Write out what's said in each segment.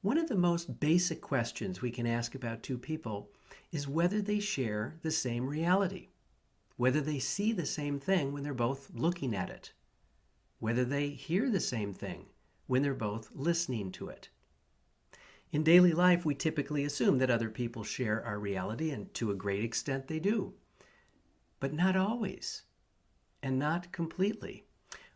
One of the most basic questions we can ask about two people is whether they share the same reality, whether they see the same thing when they're both looking at it, whether they hear the same thing when they're both listening to it. In daily life, we typically assume that other people share our reality, and to a great extent they do. But not always, and not completely.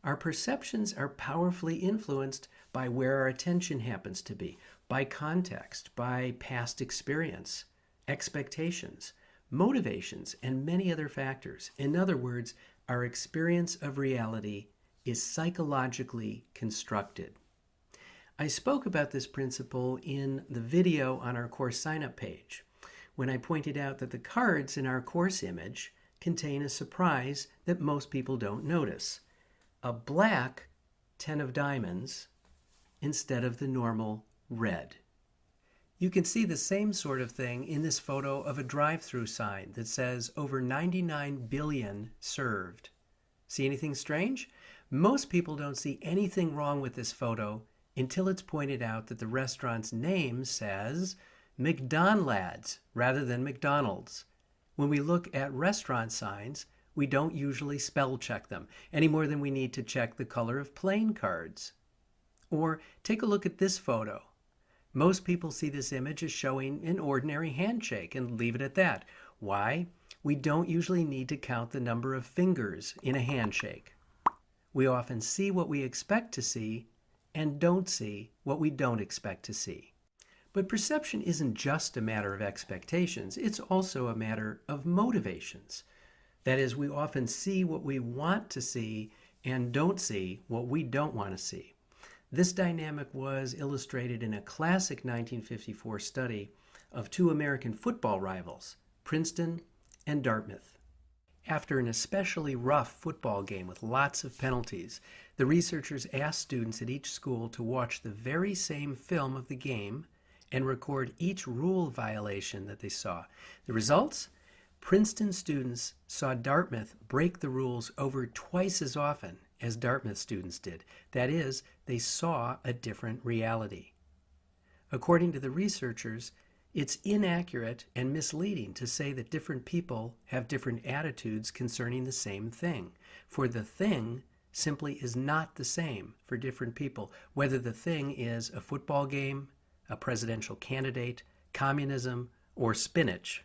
Our perceptions are powerfully influenced by where our attention happens to be, by context, by past experience, expectations, motivations, and many other factors. In other words, our experience of reality is psychologically constructed. I spoke about this principle in the video on our course sign-up page when I pointed out that the cards in our course image contain a surprise that most people don't notice. A black 10 of diamonds instead of the normal red. You can see the same sort of thing in this photo of a drive-through sign that says over 99 billion served. See anything strange? Most people don't see anything wrong with this photo until it's pointed out that the restaurant's name says McDonald's rather than McDonald's. When we look at restaurant signs, we don't usually spell check them any more than we need to check the color of playing cards. Or take a look at this photo. Most people see this image as showing an ordinary handshake and leave it at that. Why? We don't usually need to count the number of fingers in a handshake. We often see what we expect to see and don't see what we don't expect to see. But perception isn't just a matter of expectations, it's also a matter of motivations. That is, we often see what we want to see and don't see what we don't want to see. This dynamic was illustrated in a classic 1954 study of two American football rivals, Princeton and Dartmouth. After an especially rough football game with lots of penalties, the researchers asked students at each school to watch the very same film of the game and record each rule violation that they saw. The results? Princeton students saw Dartmouth break the rules over twice as often as Dartmouth students did. That is, they saw a different reality. According to the researchers, it's inaccurate and misleading to say that different people have different attitudes concerning the same thing, for the thing simply is not the same for different people, whether the thing is a football game, a presidential candidate, communism, or spinach.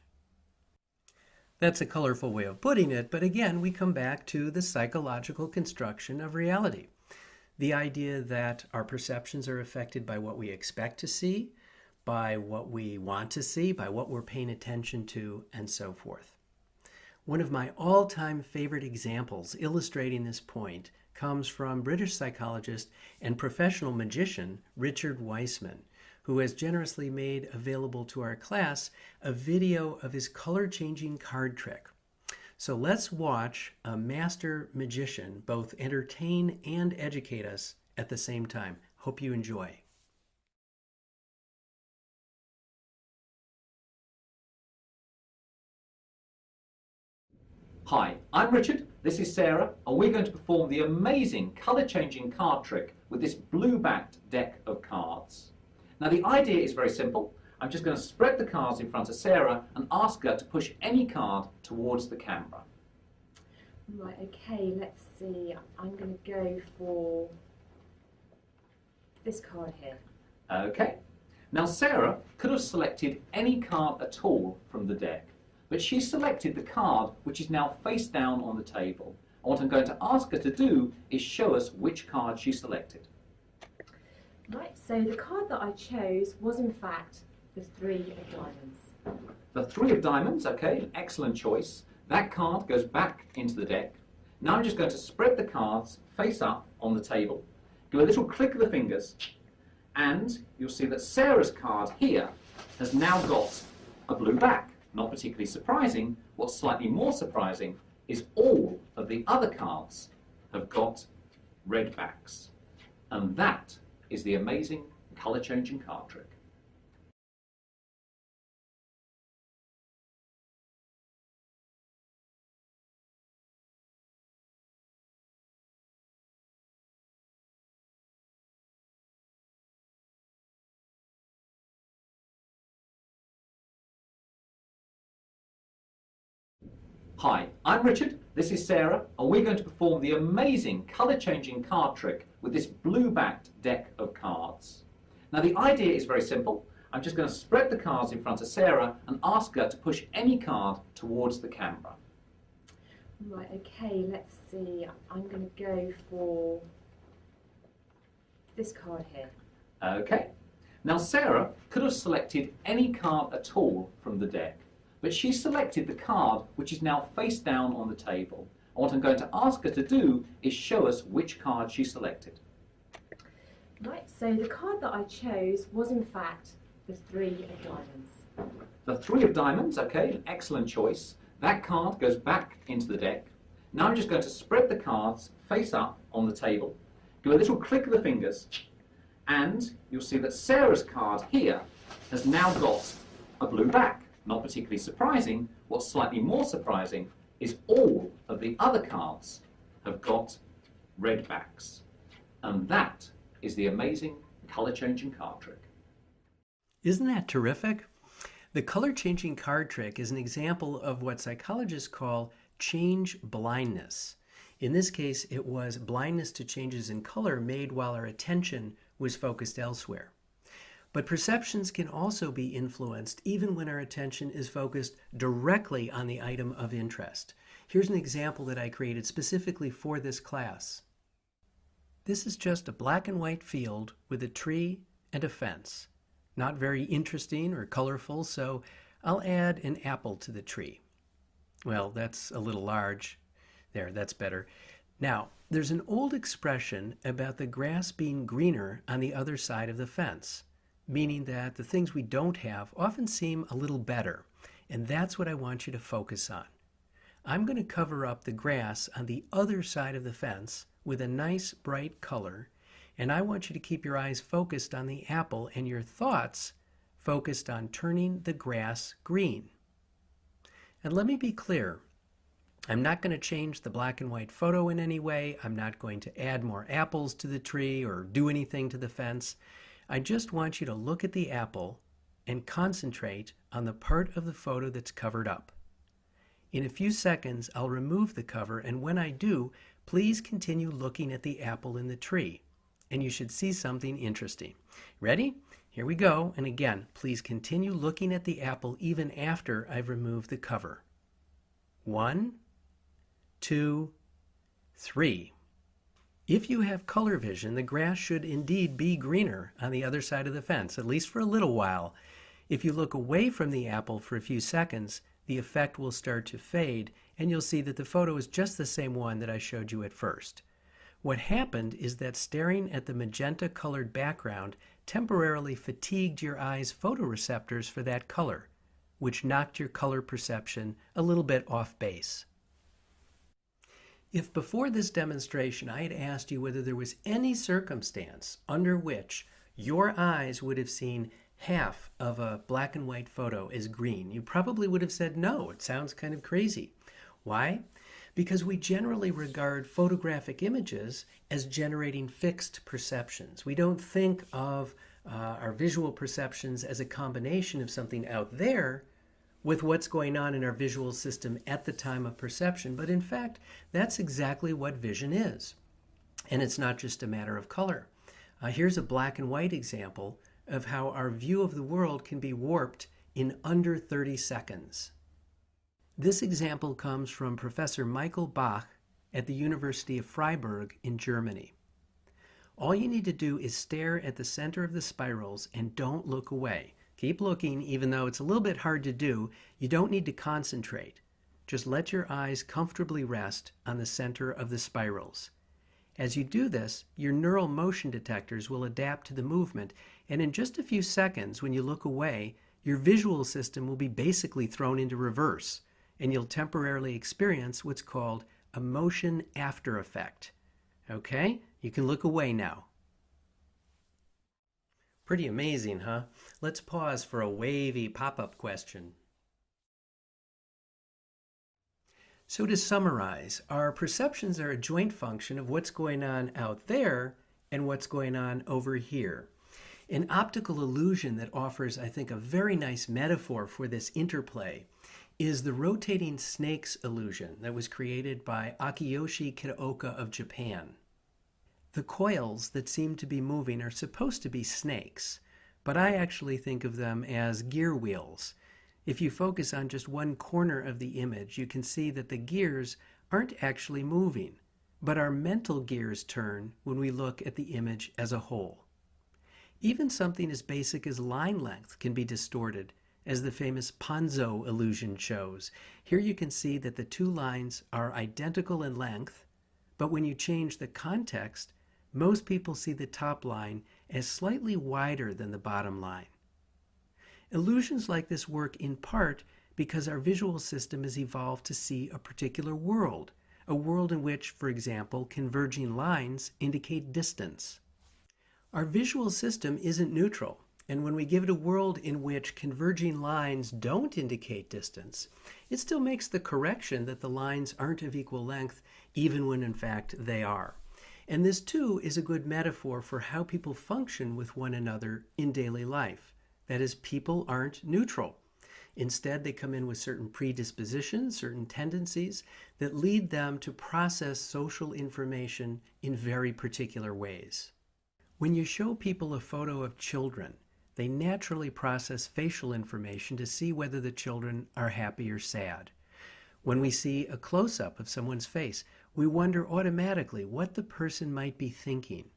That's a colorful way of putting it, but again, we come back to the psychological construction of reality. The idea that our perceptions are affected by what we expect to see, by what we want to see, by what we're paying attention to, and so forth. One of my all-time favorite examples illustrating this point comes from British psychologist and professional magician Richard Weissman, who has generously made available to our class a video of his color-changing card trick. So let's watch a master magician both entertain and educate us at the same time. Hope you enjoy. Hi, I'm Richard, this is Sarah, and we're going to perform the amazing colour-changing card trick with this blue-backed deck of cards. Now the idea is very simple. I'm just going to spread the cards in front of Sarah and ask her to push any card towards the camera. Right, okay, let's see. I'm going to go for this card here. Okay. Now Sarah could have selected any card at all from the deck, but she selected the card which is now face down on the table. And what I'm going to ask her to do is show us which card she selected. Right, so the card that I chose was in fact the 3 of diamonds. The 3 of diamonds, okay, an excellent choice. That card goes back into the deck. Now I'm just going to spread the cards face up on the table, give a little click of the fingers, and you'll see that Sarah's card here has now got a blue back. Not particularly surprising. What's slightly more surprising is all of the other cards have got red backs. And that is the amazing colour-changing card trick. Hi, I'm Richard, this is Sarah, and we're going to perform the amazing colour-changing card trick with this blue-backed deck of cards. Now the idea is very simple. I'm just going to spread the cards in front of Sarah and ask her to push any card towards the camera. Right, okay, let's see. I'm going to go for this card here. Okay. Now Sarah could have selected any card at all from the deck, but she selected the card which is now face down on the table. And what I'm going to ask her to do is show us which card she selected. Right, so the card that I chose was in fact the 3 of diamonds. The 3 of diamonds, okay, an excellent choice. That card goes back into the deck. Now I'm just going to spread the cards face up on the table, give a little click of the fingers, and you'll see that Sarah's card here has now got a blue back. Not particularly surprising. What's slightly more surprising is all of the other cards have got red backs. And that is the amazing colour-changing card trick. Isn't that terrific? The color-changing card trick is an example of what psychologists call change blindness. In this case, it was blindness to changes in color made while our attention was focused elsewhere. But perceptions can also be influenced even when our attention is focused directly on the item of interest. Here's an example that I created specifically for this class. This is just a black and white field with a tree and a fence. Not very interesting or colorful, so I'll add an apple to the tree. Well, that's a little large. There, that's better. Now, there's an old expression about the grass being greener on the other side of the fence, meaning that the things we don't have often seem a little better, and that's what I want you to focus on. I'm going to cover up the grass on the other side of the fence with a nice bright color, and I want you to keep your eyes focused on the apple and your thoughts focused on turning the grass green. And let me be clear, I'm not going to change the black and white photo in any way. I'm not going to add more apples to the tree or do anything to the fence. I just want you to look at the apple and concentrate on the part of the photo that's covered up. In a few seconds, I'll remove the cover, and when I do, please continue looking at the apple in the tree, and you should see something interesting. Ready? Here we go. And again, please continue looking at the apple even after I've removed the cover. 1, 2, 3. If you have color vision, the grass should indeed be greener on the other side of the fence, at least for a little while. If you look away from the apple for a few seconds, the effect will start to fade, and you'll see that the photo is just the same one that I showed you at first. What happened is that staring at the magenta-colored background temporarily fatigued your eye's photoreceptors for that color, which knocked your color perception a little bit off base. If before this demonstration I had asked you whether there was any circumstance under which your eyes would have seen half of a black and white photo as green, you probably would have said no. It sounds kind of crazy. Why? Because we generally regard photographic images as generating fixed perceptions. We don't think of our visual perceptions as a combination of something out there with what's going on in our visual system at the time of perception. But in fact, that's exactly what vision is. And it's not just a matter of color. Here's a black and white example of how our view of the world can be warped in under 30 seconds. This example comes from Professor Michael Bach at the University of Freiburg in Germany. All you need to do is stare at the center of the spirals and don't look away. Keep looking, even though it's a little bit hard to do. You don't need to concentrate. Just let your eyes comfortably rest on the center of the spirals. As you do this, your neural motion detectors will adapt to the movement, and in just a few seconds, when you look away, your visual system will be basically thrown into reverse, and you'll temporarily experience what's called a motion after effect. Okay? You can look away now. Pretty amazing, huh? Let's pause for a wavy pop-up question. So to summarize, our perceptions are a joint function of what's going on out there and what's going on over here. An optical illusion that offers, I think, a very nice metaphor for this interplay is the rotating snakes illusion that was created by Akiyoshi Kitaoka of Japan. The coils that seem to be moving are supposed to be snakes, but I actually think of them as gear wheels. If you focus on just one corner of the image, you can see that the gears aren't actually moving, but our mental gears turn when we look at the image as a whole. Even something as basic as line length can be distorted, as the famous Ponzo illusion shows. Here you can see that the two lines are identical in length, but when you change the context, most people see the top line as slightly wider than the bottom line. Illusions like this work in part because our visual system has evolved to see a particular world, a world in which, for example, converging lines indicate distance. Our visual system isn't neutral, and when we give it a world in which converging lines don't indicate distance, it still makes the correction that the lines aren't of equal length, even when in fact they are. And this too is a good metaphor for how people function with one another in daily life. That is, people aren't neutral. Instead, they come in with certain predispositions, certain tendencies that lead them to process social information in very particular ways. When you show people a photo of children, they naturally process facial information to see whether the children are happy or sad. When we see a close-up of someone's face, we wonder automatically what the person might be thinking,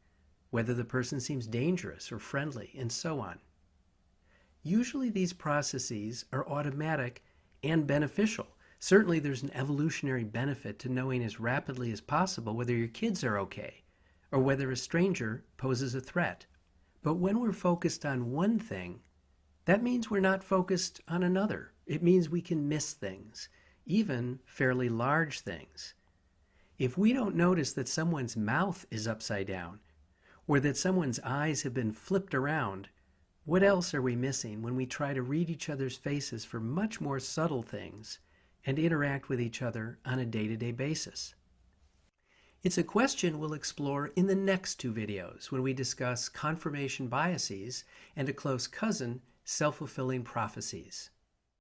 whether the person seems dangerous or friendly, and so on. Usually these processes are automatic and beneficial. Certainly there's an evolutionary benefit to knowing as rapidly as possible whether your kids are okay, or whether a stranger poses a threat. But when we're focused on one thing, that means we're not focused on another. It means we can miss things, even fairly large things. If we don't notice that someone's mouth is upside down, or that someone's eyes have been flipped around, what else are we missing when we try to read each other's faces for much more subtle things and interact with each other on a day-to-day basis? It's a question we'll explore in the next two videos when we discuss confirmation biases and a close cousin, self-fulfilling prophecies.